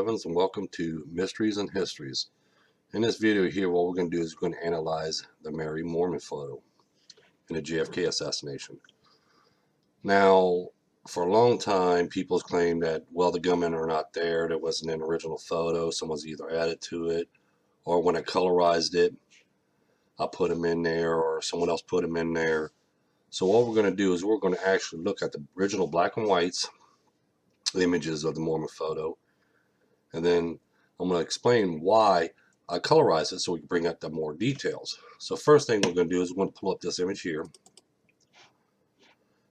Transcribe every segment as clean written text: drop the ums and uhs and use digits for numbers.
Blevins, and welcome to Mysteries and Histories. In this video here, what we're going to do is we're going to analyze the Mary Moorman photo in the JFK assassination. Now, for a long time, people claimed that, well, the gunmen are not there. There wasn't an original photo. Someone's either added to it, or when I colorized it, I put them in there, or someone else put them in there. So what we're going to do is we're going to actually look at the original black and whites, the images of the Moorman photo, and then I'm going to explain why I colorize it so we can bring out the more details. So first thing we're going to do is we're going to pull up this image here.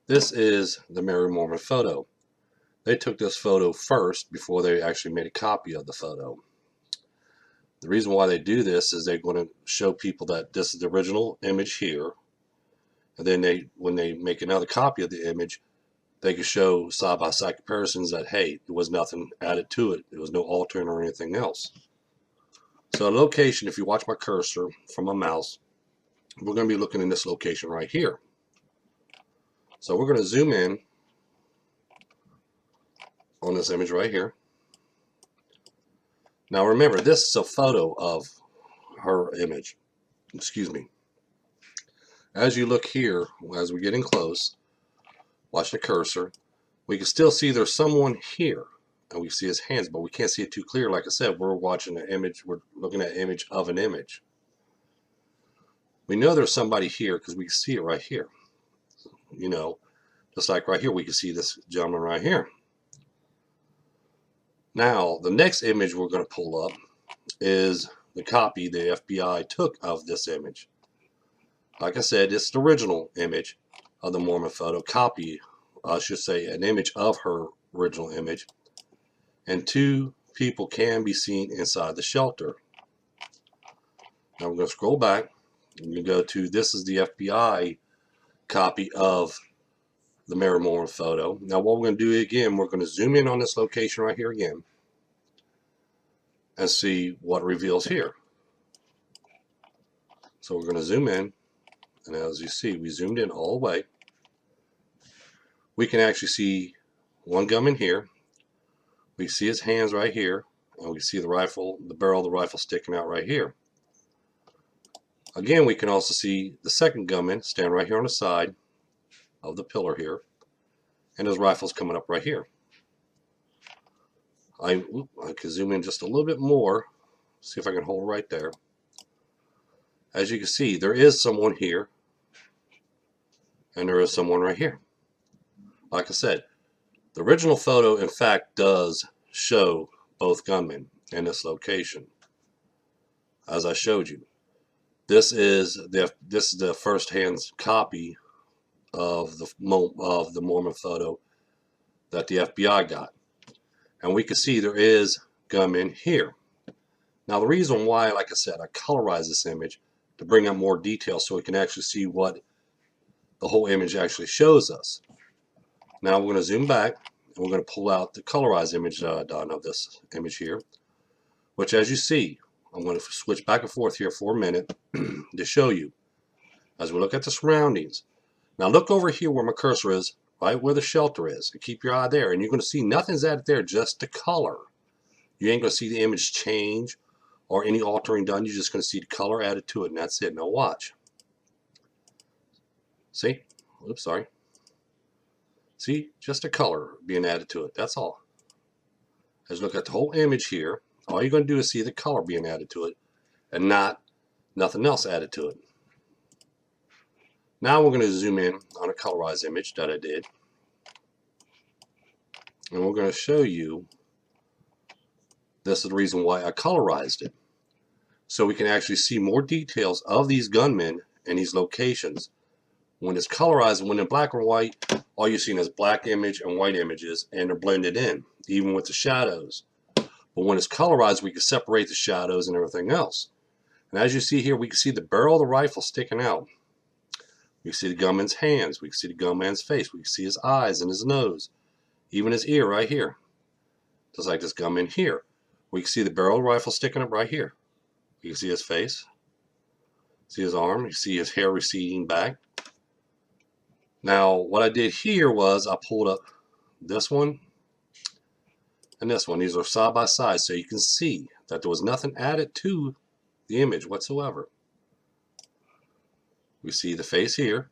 This is the Mary Moorman photo. They took this photo first before they actually made a copy of the photo. The reason why they do this is they're going to show people that this is the original image here, and then when they make another copy of the image, they can show side-by-side comparisons that, hey, there was nothing added to it. There was no altering or anything else. So the location, if you watch my cursor from my mouse, we're going to be looking in this location right here. So we're going to zoom in on this image right here. Now remember, this is a photo of her image. Excuse me. As you look here, as we're getting close, watch the cursor. We can still see there's someone here, and we see his hands, but we can't see it too clear. Like I said, we're watching an image. We're looking at an image of an image. We know there's somebody here because we can see it right here. You know, just like right here, we can see this gentleman right here. Now, the next image we're going to pull up is the copy the FBI took of this image. Like I said, it's the original image of the Moorman photo, copy, I should say, an image of her original image. And two people can be seen inside the shelter. Now we're going to scroll back and you go to, this is the FBI copy of the Mary Moorman photo. Now what we're going to do again, we're going to zoom in on this location right here again and see what reveals here. So we're going to zoom in, and as you see, we zoomed in all the way. We can actually see one gunman here. We see his hands right here, and we see the rifle, the barrel of the rifle sticking out right here. Again, we can also see the second gunman stand right here on the side of the pillar here, and his rifle's coming up right here. I can zoom in just a little bit more, see if I can hold right there. As you can see, there is someone here, and there is someone right here. Like I said, the original photo, in fact, does show both gunmen in this location. As I showed you, this is the first-hand copy of the Moorman photo that the FBI got, and we can see there is gunmen here. Now, the reason why, like I said, I colorize this image to bring out more detail so we can actually see what the whole image actually shows us. Now we're going to zoom back, and we're going to pull out the colorized image done of this image here, which, as you see, I'm going to switch back and forth here for a minute to show you as we look at the surroundings. Now look over here where my cursor is, right where the shelter is, and keep your eye there, and you're going to see nothing's added there, just the color. You ain't going to see the image change or any altering done. You're just going to see the color added to it, and that's it. Now watch. See? Oops, sorry. See? Just a color being added to it. That's all. As you look at the whole image here, all you're going to do is see the color being added to it and nothing else added to it. Now we're going to zoom in on a colorized image that I did. And we're going to show you, this is the reason why I colorized it. So we can actually see more details of these gunmen and these locations. When it's colorized, when in black or white, all you're seeing is black image and white images, and they're blended in, even with the shadows. But when it's colorized, we can separate the shadows and everything else. And as you see here, we can see the barrel of the rifle sticking out. We can see the gunman's hands. We can see the gunman's face. We can see his eyes and his nose, even his ear right here, just like this gunman here. We can see the barrel of the rifle sticking up right here. You can see his face, see his arm, you see his hair receding back. Now, what I did here was I pulled up this one and this one. These are side by side, so you can see that there was nothing added to the image whatsoever. We see the face here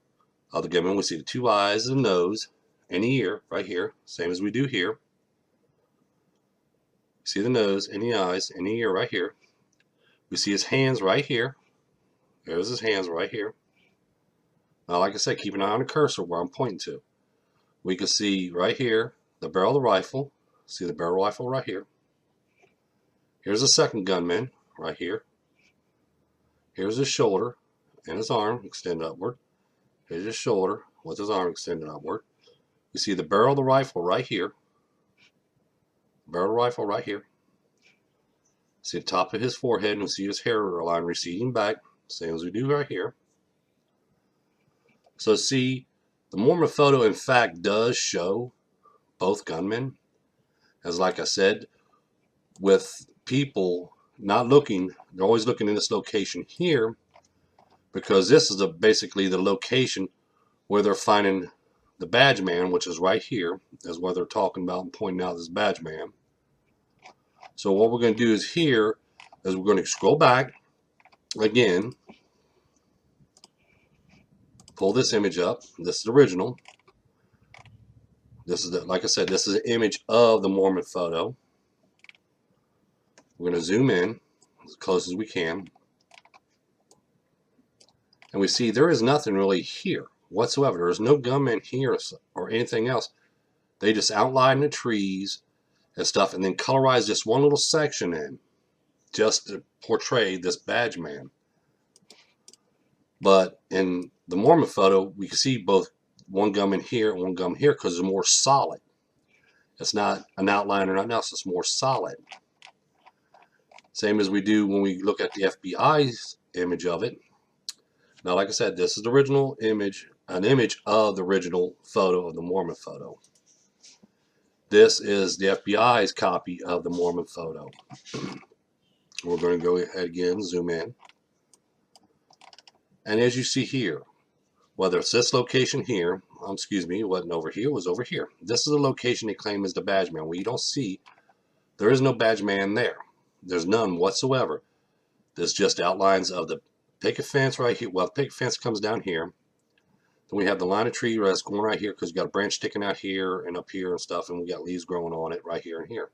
of the gunman. We see the two eyes and nose and the ear right here, same as we do here. See the nose and the eyes and the ear right here. We see his hands right here. There's his hands right here. Now, like I said, keep an eye on the cursor where I'm pointing to. We can see right here the barrel of the rifle. See the barrel rifle right here. Here's the second gunman right here. Here's his shoulder and his arm extended upward. Here's his shoulder with his arm extended upward. You see the barrel of the rifle right here. Barrel of the rifle right here. See the top of his forehead, and we see his hairline receding back, same as we do right here. So see, the Moorman photo in fact does show both gunmen. As like I said, with people not looking, they're always looking in this location here, because this is basically the location where they're finding the badge man, which is right here, is what they're talking about and pointing out this badge man. So what we're going to do is here is we're going to scroll back again, pull this image up. This is the original. This is like I said, this is an image of the Moorman photo. We're going to zoom in as close as we can, and we see there is nothing really here whatsoever. There is no gunman here or anything else. They just outline the trees and stuff, and then colorize this one little section in just to portray this badge man. But in the Moorman photo, we can see both one gunman here and one gunman here because it's more solid. It's not an outline or nothing else. It's more solid. Same as we do when we look at the FBI's image of it. Now, like I said, this is the original image, an image of the original photo of the Moorman photo. This is the FBI's copy of the Moorman photo. We're going to go ahead again, zoom in. And as you see here, whether it's this location here, excuse me, it wasn't over here, it was over here. This is the location they claim is the badge man. Well, you don't see, there is no badge man there. There's none whatsoever. There's just outlines of the picket fence right here. Well, the picket fence comes down here. Then we have the line of tree that's going right here because you got a branch sticking out here and up here and stuff, and we got leaves growing on it right here and here.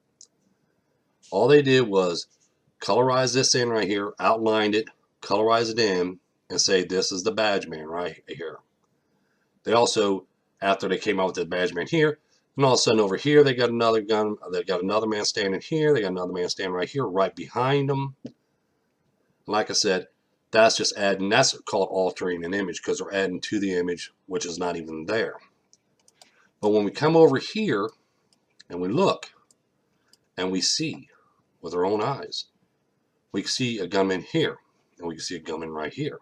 All they did was colorize this in right here, outlined it, colorize it in, and say this is the badge man right here. They also, after they came out with the badge man here, and all of a sudden over here they got another gun, they got another man standing here, they got another man standing right here, right behind them. Like I said, that's just adding, that's called altering an image because they're adding to the image which is not even there. But when we come over here and we look and we see with our own eyes, we can see a gunman here and we can see a gunman right here.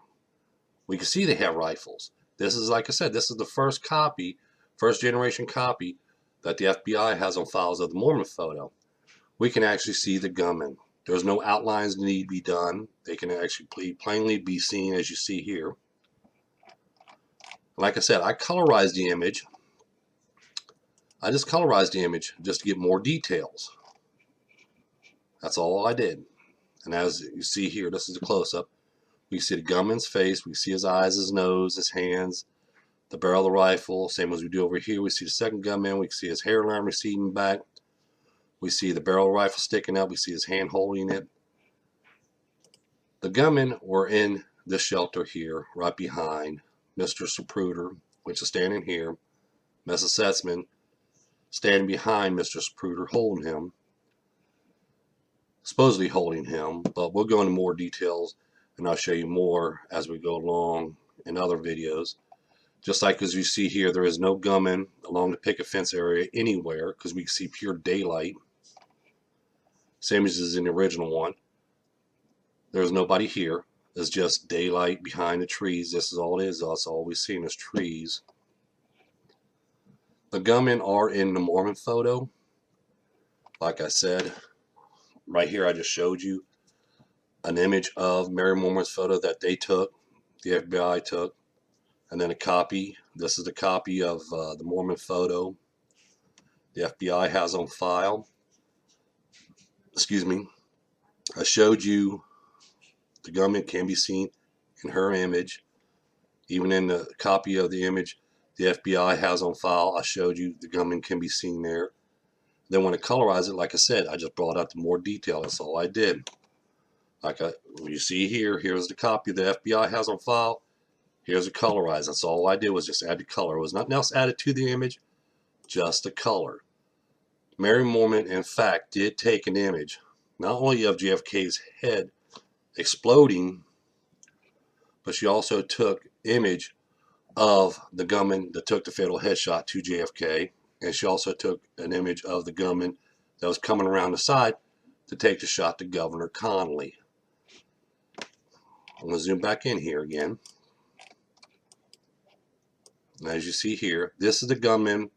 We can see they have rifles. This is, like I said, this is the first copy, first generation copy that the FBI has on files of the Moorman photo. We can actually see the gunman. There's no outlines that need to be done. They can actually plainly be seen as you see here. Like I said, I colorized the image. I just colorized the image just to get more details. That's all I did. And as you see here, this is a close-up. We see the gunman's face. We see his eyes, his nose, his hands, the barrel of the rifle. Same as we do over here. We see the second gunman. We can see his hairline receding back. We see the barrel rifle sticking up. We see his hand holding it. The gunmen were in this shelter here, right behind Mr. Zapruder, which is standing here. Mrs. Setzman standing behind Mr. Zapruder, holding him. Supposedly holding him, but we'll go into more details and I'll show you more as we go along in other videos. Just like as you see here, there is no gunman along the picket fence area anywhere because we can see pure daylight. Same as is in the original one. There's nobody here. It's just daylight behind the trees. This is all it is. That's all we've seen is trees. The gunmen are in the Moorman photo. Like I said, right here I just showed you an image of Mary Moorman's photo that they took, the FBI took, and then a copy. This is the copy of the Moorman photo the FBI has on file. excuse me, I showed you the gunman can be seen in her image. Even in the copy of the image the FBI has on file, I showed you the gunman can be seen there. Then when I colorize it, like I said, I just brought out the more detail. That's all I did. You see here, here's the copy the FBI has on file. Here's a colorize. That's all I did was just add the color. There was nothing else added to the image, just the color. Mary Moorman, in fact, did take an image, not only of JFK's head exploding, but she also took image of the gunman that took the fatal headshot to JFK, and she also took an image of the gunman that was coming around the side to take the shot to Governor Connally. I'm going to zoom back in here again. And as you see here, this is the gunman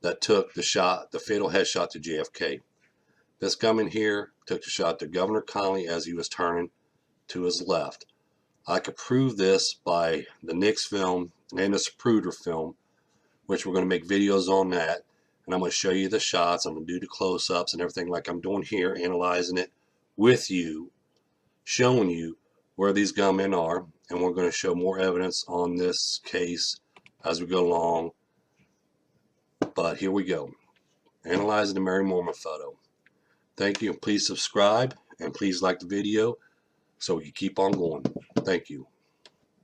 that took the shot, the fatal headshot to JFK. This gunman here took the shot to Governor Connally as he was turning to his left. I could prove this by the Nix film and the Zapruder film, which we're going to make videos on that. And I'm going to show you the shots. I'm going to do the close-ups and everything like I'm doing here, analyzing it with you, showing you where these gunmen are. And we're going to show more evidence on this case as we go along. But here we go. Analyzing the Mary Moorman photo. Thank you, and please subscribe, and please like the video so we can keep on going. Thank you.